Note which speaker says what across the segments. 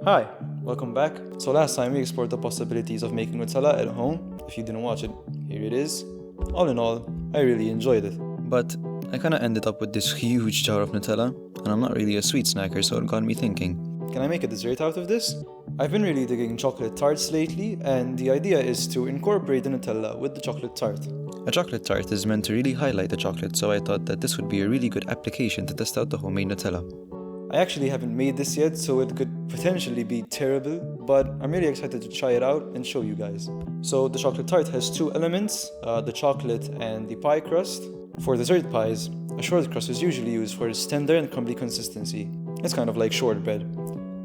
Speaker 1: Hi, welcome back. So last time we explored the possibilities of making Nutella at home. If you didn't watch it, here it is. All in all, I really enjoyed it. But I kinda ended up with this huge jar of Nutella, and I'm not really a sweet snacker, so it got me thinking, can I make a dessert out of this? I've been really digging chocolate tarts lately, and the idea is to incorporate the Nutella with the chocolate tart. A chocolate tart is meant to really highlight the chocolate, so I thought that this would be a really good application to test out the homemade Nutella. I actually haven't made this yet, so it could potentially be terrible, but I'm really excited to try it out and show you guys. So the chocolate tart has two elements, the chocolate and the pie crust. For dessert pies, a short crust is usually used for its tender and crumbly consistency. It's kind of like shortbread.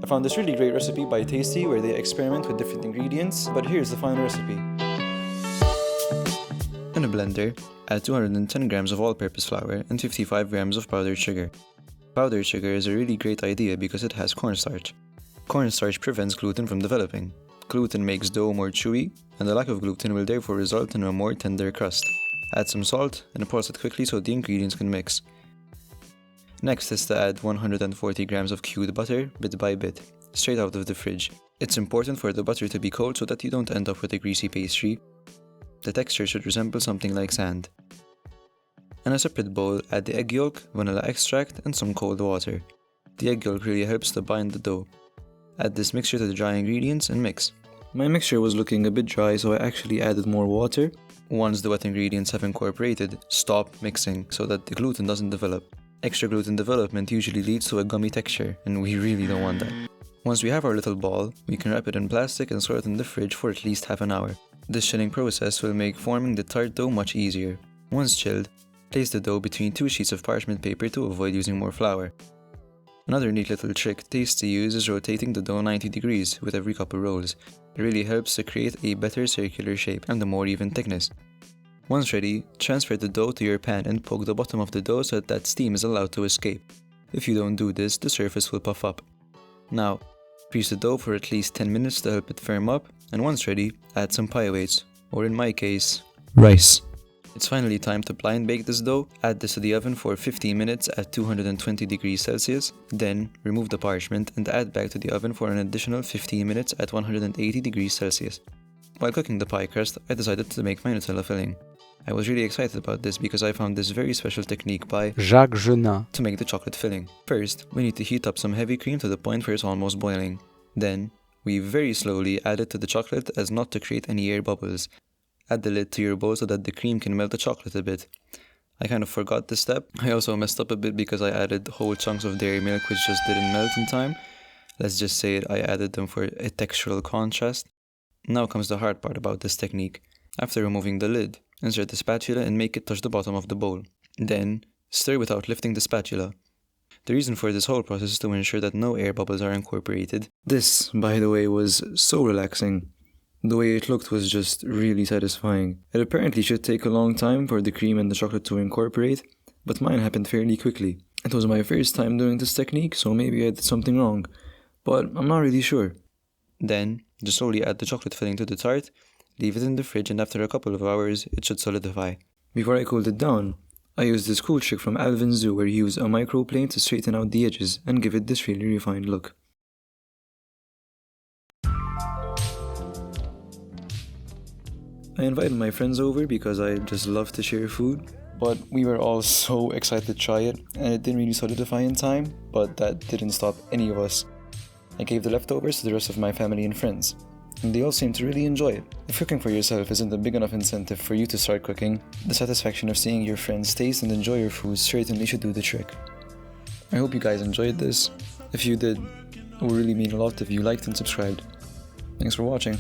Speaker 1: I found this really great recipe by Tasty where they experiment with different ingredients, but here's the final recipe. In a blender, add 210 grams of all-purpose flour and 55 grams of powdered sugar. Powdered sugar is a really great idea because it has cornstarch. Cornstarch prevents gluten from developing. Gluten makes dough more chewy, and the lack of gluten will therefore result in a more tender crust. Add some salt and pulse it quickly so the ingredients can mix. Next is to add 140 grams of cubed butter bit by bit, straight out of the fridge. It's important for the butter to be cold so that you don't end up with a greasy pastry. The texture should resemble something like sand. In a separate bowl, add the egg yolk, vanilla extract, and some cold water. The egg yolk really helps to bind the dough. Add this mixture to the dry ingredients and mix. My mixture was looking a bit dry, so I actually added more water. Once the wet ingredients have incorporated, stop mixing so that the gluten doesn't develop. Extra gluten development usually leads to a gummy texture, and we really don't want that. Once we have our little ball, we can wrap it in plastic and store it in the fridge for at least half an hour. This chilling process will make forming the tart dough much easier. Once chilled, place the dough between two sheets of parchment paper to avoid using more flour. Another neat little trick Tasty use is rotating the dough 90 degrees with every couple rolls. It really helps to create a better circular shape and a more even thickness. Once ready, transfer the dough to your pan and poke the bottom of the dough so that steam is allowed to escape. If you don't do this, the surface will puff up. Now, grease the dough for at least 10 minutes to help it firm up, and once ready, add some pie weights, or in my case, rice. It's finally time to blind bake this dough. Add this to the oven for 15 minutes at 220 degrees Celsius. Then, remove the parchment and add back to the oven for an additional 15 minutes at 180 degrees Celsius. While cooking the pie crust, I decided to make my Nutella filling. I was really excited about this because I found this very special technique by
Speaker 2: Jacques Genin
Speaker 1: to make the chocolate filling. First, we need to heat up some heavy cream to the point where it's almost boiling. Then, we very slowly add it to the chocolate as not to create any air bubbles. Add the lid to your bowl so that the cream can melt the chocolate a bit. I kind of forgot this step. I also messed up a bit because I added whole chunks of dairy milk which just didn't melt in time. Let's just say I added them for a textural contrast. Now comes the hard part about this technique. After removing the lid, insert the spatula and make it touch the bottom of the bowl. Then, stir without lifting the spatula. The reason for this whole process is to ensure that no air bubbles are incorporated. This, by the way, was so relaxing. The way it looked was just really satisfying. It apparently should take a long time for the cream and the chocolate to incorporate, but mine happened fairly quickly. It was my first time doing this technique, so maybe I did something wrong, but I'm not really sure. Then, just slowly add the chocolate filling to the tart, leave it in the fridge, and after a couple of hours, it should solidify. Before I cooled it down, I used this cool trick from Alvin Zoo where he used a microplane to straighten out the edges and give it this really refined look. I invited my friends over because I just love to share food, but we were all so excited to try it, and it didn't really solidify in time, but that didn't stop any of us. I gave the leftovers to the rest of my family and friends, and they all seemed to really enjoy it. If cooking for yourself isn't a big enough incentive for you to start cooking, the satisfaction of seeing your friends taste and enjoy your food certainly should do the trick. I hope you guys enjoyed this. If you did, it would really mean a lot if you liked and subscribed. Thanks for watching.